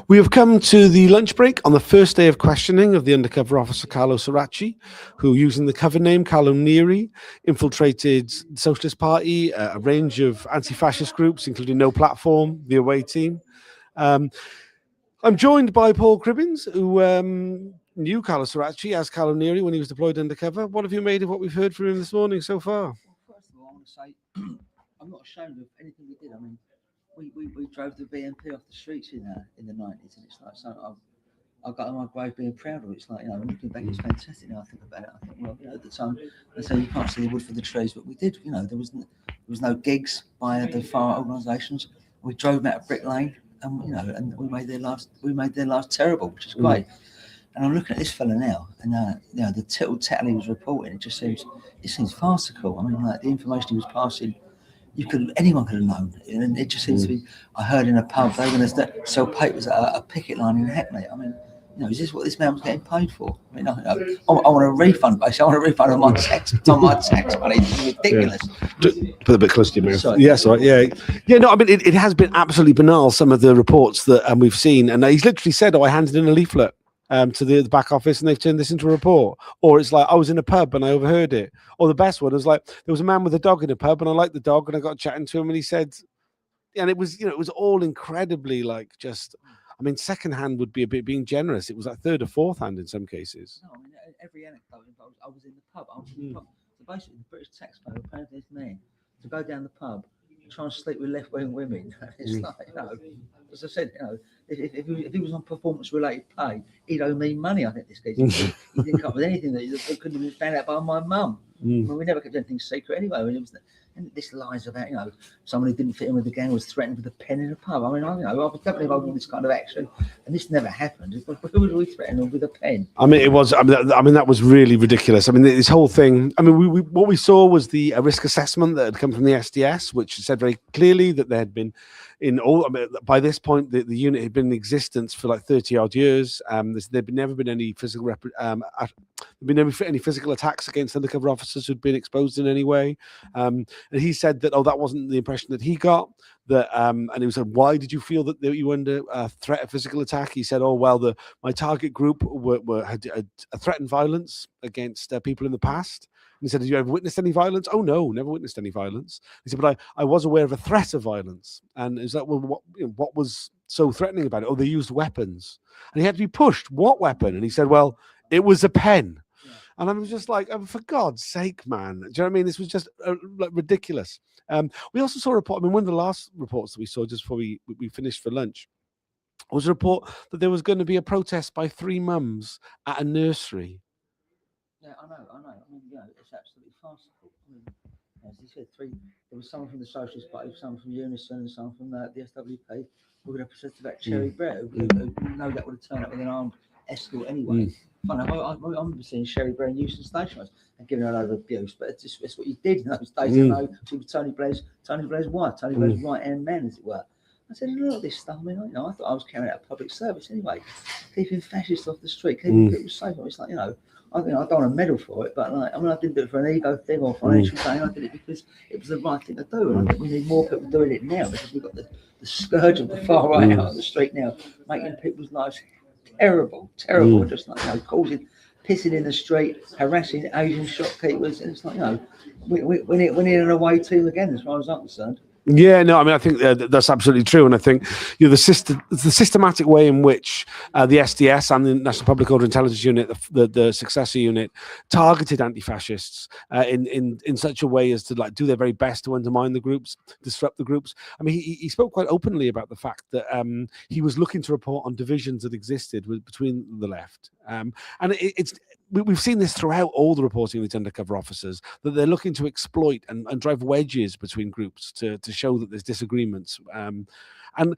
We have come to the lunch break on the first day of questioning of the undercover officer Carlo Soracchi, who, using the cover name Carlo Neri, infiltrated the Socialist Party, a range of anti-fascist groups, including No Platform, the away team. I'm joined by Paul Cribbins, who knew Carlo Soracchi as Carlo Neri when he was deployed undercover. What have you made of what we've heard from him this morning so far? Well, first of all, I want to say I'm not ashamed of anything we did. I mean, we drove the BNP off the streets in the 90s, and it's like so I've got on my grave being proud of it. It's like, looking back, it's fantastic. Now I think about it, I think, well, at the time, they say you can't see the wood for the trees, but we did. There was no gigs by the far organisations. We drove them out of Brick Lane, and we made their lives terrible, which is great. And I'm looking at this fella now, and the tittle tattle he was reporting, it seems farcical. I mean, like the information he was passing, anyone could have known, and it just seems to be. I heard in a pub they were going to sell papers at a picket line in Hackney. I mean, is this what this man was getting paid for? I mean, I want a refund, basically. I want a refund on my tax money. It's ridiculous. Put a bit closer to your mouth. Yes, right. Yeah. No, I mean, it has been absolutely banal. Some of the reports that we've seen, and he's literally said, "Oh, I handed in a leaflet to the back office, and they've turned this into a report." Or it's like, I was in a pub and I overheard it. Or the best one was like, there was a man with a dog in a pub, and I liked the dog, and I got chatting to him, and he said, and it was, it was all incredibly just. I mean, second hand would be a bit being generous. It was like third or fourth hand in some cases. No, I mean, every anecdote involves I was in the pub. So basically, the British taxpayer paid this man to go down the pub and try and sleep with left-wing women. It's like, as I said, if he was on performance-related pay, he'd owe me money. I think this case he didn't come up with anything that couldn't have been found out by my mum. I mean, we never kept anything secret anyway. And this lies about, someone who didn't fit in with the gang was threatened with a pen in a pub. I mean, I was definitely involved in this kind of action, and this never happened. Who was we threatening with a pen? I mean, it was. I mean, that was really ridiculous. I mean, this whole thing. I mean, what we saw was the risk assessment that had come from the SDS, which said very clearly that there had been, by this point, the unit had been in existence for like 30 odd years. There'd never been any physical any physical attacks against undercover officers who'd been exposed in any way. And he said that, that wasn't the impression that he got. That and he was like, why did you feel that you were under threat of physical attack? He said, my target group had threatened violence against people in the past. And he said, have you ever witnessed any violence? Oh no, never witnessed any violence. He said, but I was aware of a threat of violence. And is that, well, what was so threatening about it? Oh, they used weapons. And he had to be pushed. What weapon? And he said, well, it was a pen. And I was just like, for God's sake, man. Do you know what I mean? This was just ridiculous. We also saw a report. I mean, one of the last reports that we saw just before we finished for lunch was a report that there was going to be a protest by 3 mums at a nursery. Yeah, I know. I mean, it's absolutely farcical. I mean, as you said, there was someone from the Socialist Party, someone from Unison, and someone from the SWP who would have protested about Cherry Brett, who no doubt would have turned up with an armed escort anyway. Funny, I remember seeing Sherry Brown in Euston Station and giving her a load of abuse, but it's what you did in those days. She was Tony Blair's wife, Tony Blair's right-hand man, as it were. I said, look at this stuff. I mean, I thought I was carrying out a public service anyway, keeping fascists off the street, keeping people safe. It's like, I don't want a medal for it, but I didn't do it for an ego thing or financial gain. I did it because it was the right thing to do, and I think we need more people doing it now because we've got the scourge of the far right out on the street now, making people's lives terrible, just causing pissing in the street, harassing Asian shopkeepers, and it's like, we need an away team again, as far as I'm concerned. Yeah, no, I mean, I think that's absolutely true, and I think the systematic way in which the SDS and the National Public Order Intelligence Unit, the successor unit, targeted anti-fascists in such a way as to do their very best to undermine the groups, disrupt the groups. I mean, he spoke quite openly about the fact that he was looking to report on divisions that existed between the left, and we've seen this throughout all the reporting of these undercover officers, that they're looking to exploit and drive wedges between groups to show that there's disagreements. And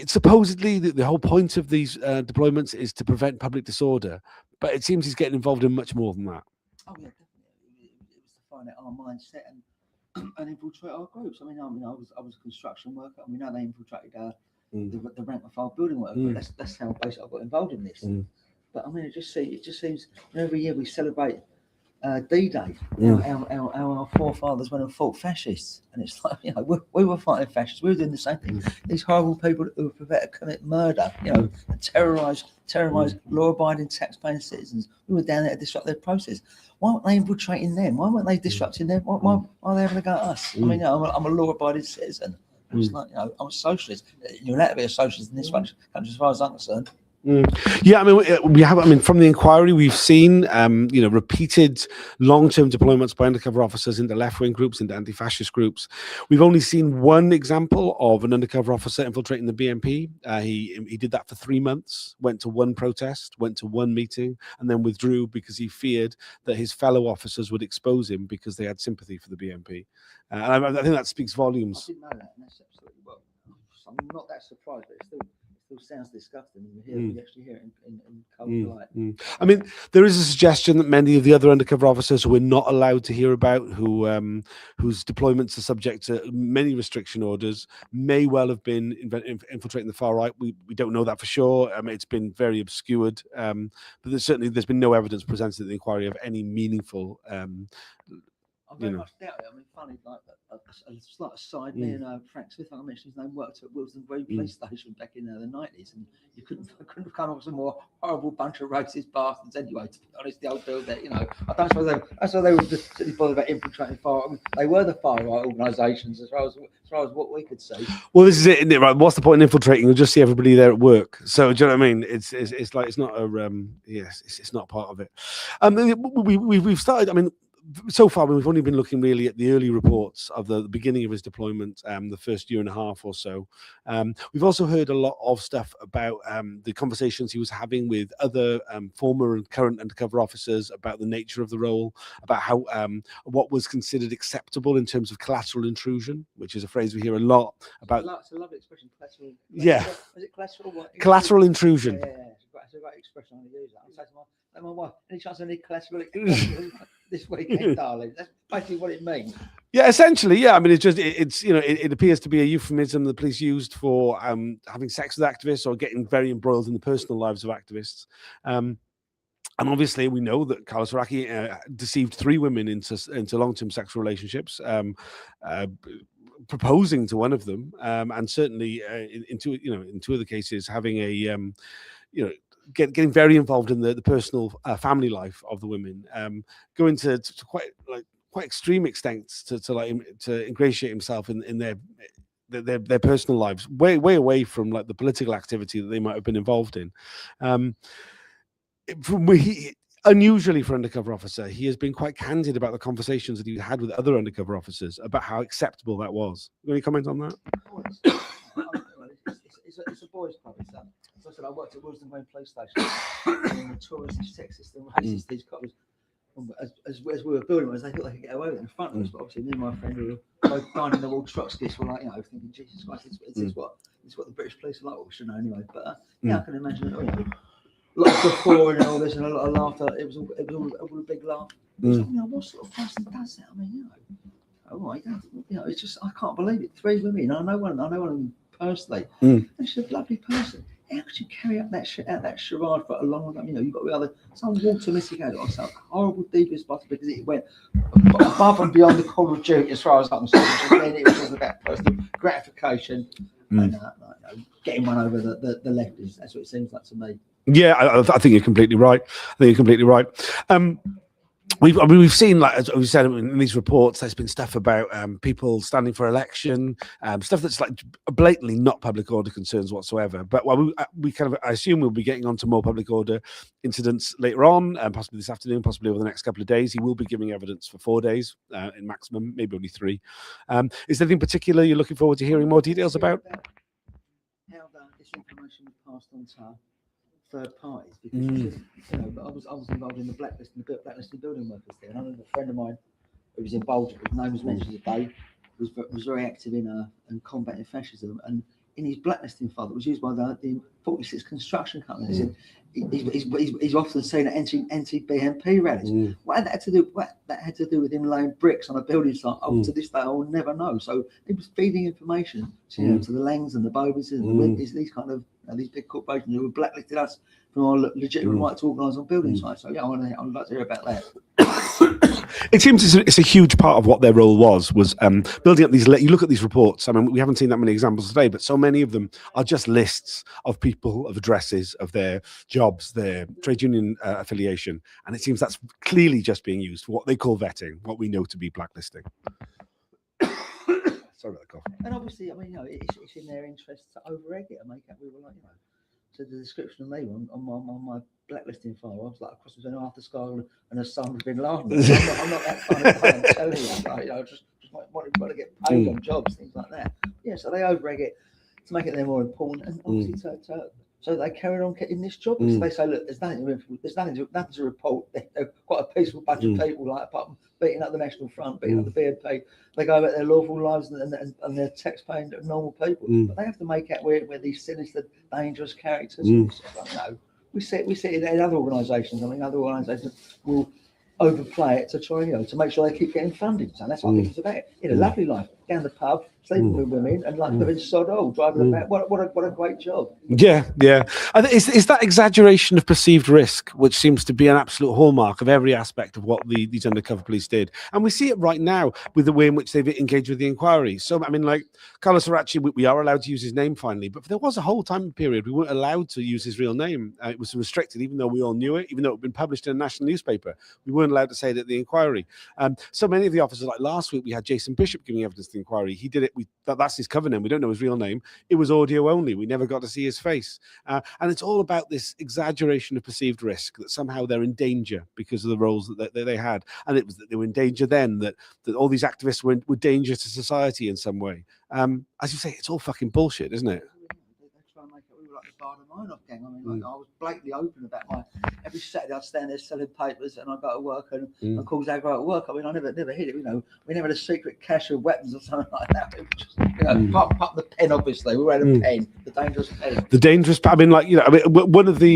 supposedly the whole point of these deployments is to prevent public disorder, but it seems he's getting involved in much more than that. Oh yeah, definitely. It was to find out our mindset and infiltrate our groups. I was a construction worker, and we know they infiltrated the rank and file building work. That's how basically I got involved in this. But I mean, it just seems every year we celebrate D-Day, our forefathers went and fought fascists, and it's like, you know, we were fighting fascists, we were doing the same thing. These horrible people who were prepared to commit murder, you know, terrorise law-abiding tax-paying citizens. We were down there to disrupt their process. Why weren't they infiltrating them? Why weren't they disrupting them? Why are they having a go at us? I mean, you know, I'm a law-abiding citizen. It's like, you know, I'm a socialist. You're allowed to be a socialist in this country, as far as I'm concerned. Yeah, I mean, we have. I mean, from the inquiry, we've seen, you know, repeated long-term deployments by undercover officers into left-wing groups, into anti-fascist groups. We've only seen one example of an undercover officer infiltrating the BNP. He did that for 3 months. Went to one protest, went to one meeting, and then withdrew because he feared that his fellow officers would expose him because they had sympathy for the BNP. And I think that speaks volumes. I didn't know that, and that's absolutely well. I'm not that surprised, but it still sounds disgusting when you actually hear it in cold light. I mean, there is a suggestion that many of the other undercover officers who we're not allowed to hear about, whose deployments are subject to many restriction orders, may well have been infiltrating the far right. We don't know that for sure. It's been very obscured, but there's been no evidence presented in the inquiry of any meaningful. I very much doubt it. I mean, funny, like a slight aside, me and Frank Smith, I mentioned his name, worked at Wilson Green Police Station back in the 90s, and you couldn't have come up with a more horrible bunch of racist bastards anyway, to be honest, the old build there, you know. I don't suppose they were just particularly bothered about infiltrating far. I mean, they were the far right organisations as far as what we could see. Well, this is it, isn't it? Right? What's the point in infiltrating? You'll just see everybody there at work. So, do you know what I mean? It's like it's not a it's not part of it. We've started. I mean, so far we've only been looking really at the early reports of the beginning of his deployment, the first year and a half or so. We've also heard a lot of stuff about the conversations he was having with other former and current undercover officers about the nature of the role, about how what was considered acceptable in terms of collateral intrusion, which is a phrase we hear a lot about. It's a lovely expression, collateral. Yeah. Is it collateral? What? Collateral intrusion. Yeah. It's a great expression. I'm going to use that. I'm saying to my wife, any chance I need collateral this weekend, darling? That's basically what it means. Yeah, essentially, yeah. I mean, it's you know, it appears to be a euphemism the police used for having sex with activists or getting very embroiled in the personal lives of activists. And obviously, we know that Carlo Soracchi deceived 3 women into long-term sexual relationships, proposing to one of them, and certainly in 2 other cases, having a getting very involved in the personal family life of the women, going to quite extreme extents to ingratiate himself in their personal lives, way away from like the political activity that they might have been involved in. Unusually for an undercover officer, he has been quite candid about the conversations that he had with other undercover officers about how acceptable that was. Any comment on that? It's a boys' club. As I said, I worked at Wilson Green Police Station, and the notoriously sexist and racist these cops. As we were building them, they thought they could get away with it in front of us, but obviously me and my friend who were both dining the wall Trotskyists were like, you know, thinking, Jesus Christ, this is what the British police are like. Well, we should know anyway, but yeah, I can imagine it. Like before and all this and a lot of laughter. It was all a big laugh. You know, what sort of person does that? I mean, you know, oh my God, you know, it's just I can't believe it. 3 women. I know one of them personally. And she's a lovely person. How could you carry out that charade for a long time? You know, you've got the other some water missing out or some horrible devious button because it went above and beyond the call of duty as far as I'm concerned. Then it was just about personal gratification and getting one over the lefties. That's what it seems like to me. Yeah, I think you're completely right. We've seen, like as we said in these reports, there's been stuff about people standing for election, stuff that's like blatantly not public order concerns whatsoever. But I assume we'll be getting onto more public order incidents later on, possibly this afternoon, possibly over the next couple of days. He will be giving evidence for 4 days in maximum, maybe only 3. Is there anything particular you're looking forward to hearing more details about? How this information was passed on to third parties, because you know, I was involved in the blacklisting building workers there, and I know a friend of mine who was involved, his name was mentioned today, was very active in combating fascism, and in his blacklisting file that was used by the 46 construction companies, he's often seen at anti-BNP rallies. What that had to do with him laying bricks on a building site? To this day, I will never know. So he was feeding information to the Langs and the Bovies and the Winters, these kind of these big corporations who were blacklisted us from our legitimate right to organise on building sites. So yeah, I'd like to hear about that. It seems it's a huge part of what their role was building up these. You look at these reports. I mean, we haven't seen that many examples today, but so many of them are just lists of people, of addresses, of their jobs, their trade union affiliation, and it seems that's clearly just being used for what they call vetting, what we know to be blacklisting. Sorry about the cough. And obviously, I mean, it's in their interest to over-egg it and make it. We were like, so the description of me on my blacklisting file, I was like a cross between Arthur Scarlett and Osama bin Laden. I'm not that kind of guy, I'm telling you. I just want to get paid on jobs, things like that. Yeah, so they over-egg it to make it them more important, and obviously so they carried on getting this job. So they say, look, there's nothing to report. They're quite a peaceful bunch of people, like apart from beating up the National Front, beating up the BNP. They go about their lawful lives and they're tax-paying normal people. But they have to make out where these sinister, dangerous characters. We see it in other organisations. I mean, other organisations will overplay it to try, to make sure they keep getting funded. So that's what I think it's about. A lovely life, down the pub, sleeping with women, and like living sod old, driving about. What a great job. Yeah. And it's that exaggeration of perceived risk, which seems to be an absolute hallmark of every aspect of what these undercover police did. And we see it right now with the way in which they've engaged with the inquiry. So, I mean, like Carlo Soracchi, we are allowed to use his name finally, but there was a whole time period we weren't allowed to use his real name. It was restricted, even though we all knew it, even though it had been published in a national newspaper. We weren't allowed to say it at the inquiry. So many of the officers, like last week, we had Jason Bishop giving evidence to the inquiry. He did it. That's his cover name. We don't know his real name. It was audio only. We never got to see his face. And it's all about this exaggeration of perceived risk, that somehow they're in danger because of the roles that they had. And it was that they were in danger then, that all these activists were danger to society in some way. As you say, it's all fucking bullshit, isn't it? We were like the Barnum Minoff gang. I mean, I was blatantly open about every Saturday I'd stand there selling papers and I'd go to work and of course I go to work. I mean, I never hit it, we never had a secret cache of weapons or something like that. It was just, apart the pen, obviously. We had a pen, the dangerous pen. The dangerous pen. I mean, one of the,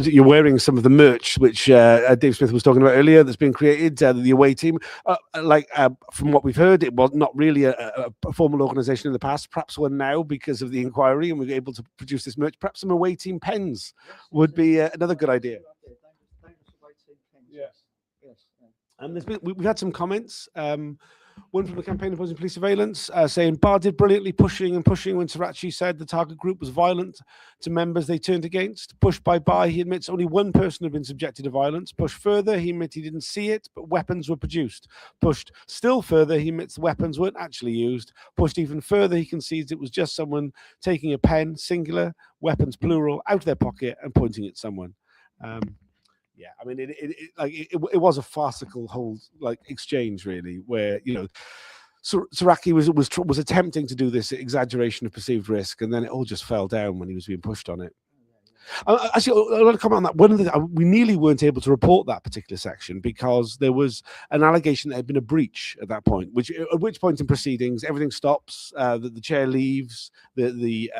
you're wearing some of the merch, which Dave Smith was talking about earlier, that's been created, the away team. From what we've heard, it was not really a formal organisation in the past, perhaps one now because of the inquiry, and we're able to produce this merch. Perhaps some away team pens would be another good idea. Yes. And we've had some comments. One from the campaign opposing police surveillance saying Barr did brilliantly pushing when Soracchi said the target group was violent to members they turned against. Pushed by Barr, he admits only one person had been subjected to violence. Pushed further, he admits he didn't see it, but weapons were produced. Pushed still further, he admits the weapons weren't actually used. Pushed even further, he concedes it was just someone taking a pen, singular, weapons plural, out of their pocket and pointing at someone. Yeah, I mean, it was a farcical whole exchange, really, where Soracchi was attempting to do this exaggeration of perceived risk, and then it all just fell down when he was being pushed on it. Actually, I want to comment on that. We nearly weren't able to report that particular section because there was an allegation that had been a breach at that point. At which point in proceedings, everything stops. The chair leaves. The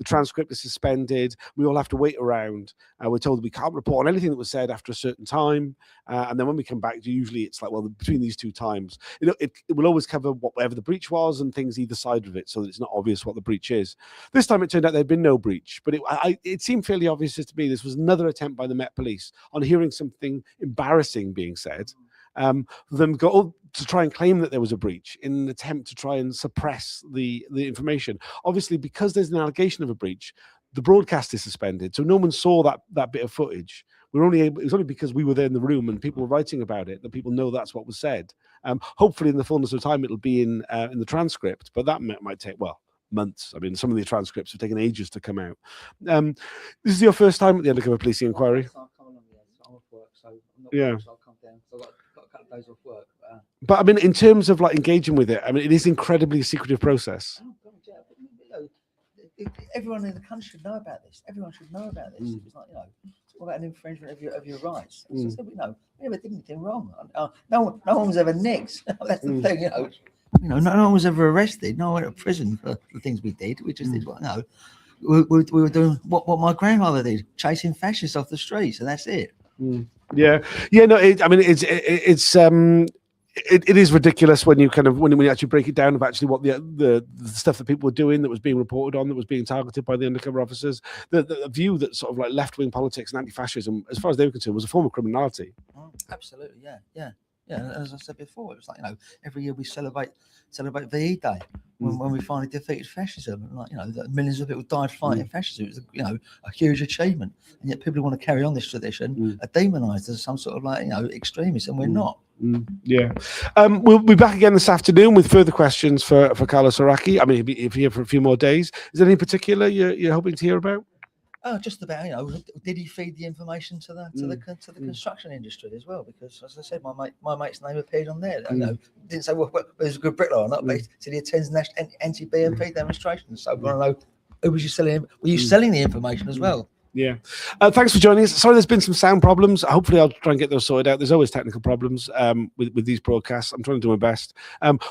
transcript is suspended. We all have to wait around. We're told we can't report on anything that was said after a certain time. And then when we come back, usually it's like, well, between these two times, it will always cover whatever the breach was and things either side of it, so that it's not obvious what the breach is. This time it turned out there'd been no breach, but it seemed fairly obvious to me this was another attempt by the Met Police on hearing something embarrassing being said, them go to try and claim that there was a breach in an attempt to try and suppress the information. Obviously, because there's an allegation of a breach, the broadcast is suspended, so no one saw that bit of footage. It was only because we were there in the room and people were writing about it that people know that's what was said. Hopefully, in the fullness of time, it'll be in the transcript, but that might take months. I mean, some of the transcripts have taken ages to come out. This is your first time at the undercover policing inquiry. I'm off work, so I'm not yeah. So I'll come down. So I've got a couple of days off work. But I mean, in terms of engaging with it, I mean, it is incredibly secretive process. Oh God, yeah. Everyone in the country should know about this. Everyone should know about this. It's like, it's all about an infringement of your rights. So, we never did anything wrong. No one was ever nicked. That's the thing, no one was ever arrested. No one went to prison for the things we did. We just did we were doing what my grandmother did, chasing fascists off the streets, and that's it. Yeah, no. I mean, it is ridiculous when you kind of when you actually break it down of actually what the stuff that people were doing that was being reported on, that was being targeted by the undercover officers. The view that sort of like left wing politics and anti-fascism, as far as they were concerned, was a form of criminality. Absolutely, yeah. And as I said before, it was like, every year we celebrate VE Day when we finally defeated fascism. And like, that millions of people died fighting fascism. It was a huge achievement. And yet people who want to carry on this tradition are demonized as some sort of extremists, and we're not. Yeah. We'll be back again this afternoon with further questions for Carlo Soracchi. I mean, he'll be here for a few more days. Is there any particular you're hoping to hear about? Just about, did he feed the information to the construction industry as well? Because, as I said, my mate's name appeared on there. Didn't say well, there's a good bricklayer or not, but he said he attends national anti-BNP demonstrations. So I want to know, who was you selling? Were you selling the information as well? Yeah. Thanks for joining us. Sorry, there's been some sound problems. Hopefully, I'll try and get those sorted out. There's always technical problems with these broadcasts. I'm trying to do my best.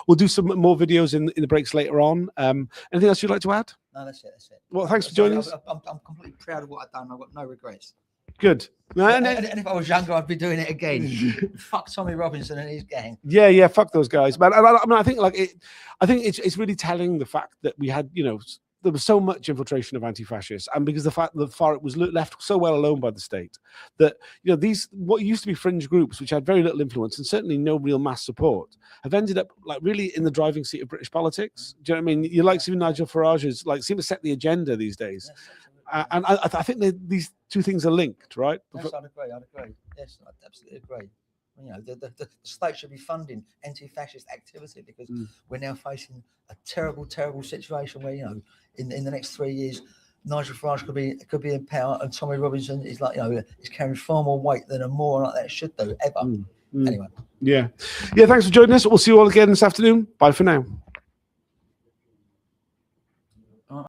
We'll do some more videos in the breaks later on. Anything else you'd like to add? No, that's it. Well, thanks for joining us. I'm completely proud of what I've done. I've got no regrets. Good. And if I was younger, I'd be doing it again. Fuck Tommy Robinson and his gang. Yeah. Fuck those guys, man. I think I think it's really telling the fact that we had, there was so much infiltration of anti-fascists, and because the fact that it was left so well alone by the state that these what used to be fringe groups, which had very little influence and certainly no real mass support, have ended up really in the driving seat of British politics. Do you know what I mean? You even Nigel Farage's seem to set the agenda these days, and I think these two things are linked, right? Yes, I'd agree. Yes, I'd absolutely agree. The state should be funding anti-fascist activity because we're now facing a terrible situation where in the next 3 years Nigel Farage could be in power, and Tommy Robinson is is carrying far more weight than a moron like that should do ever. Anyway. Yeah. Thanks for joining us. We'll see you all again this afternoon. Bye for now.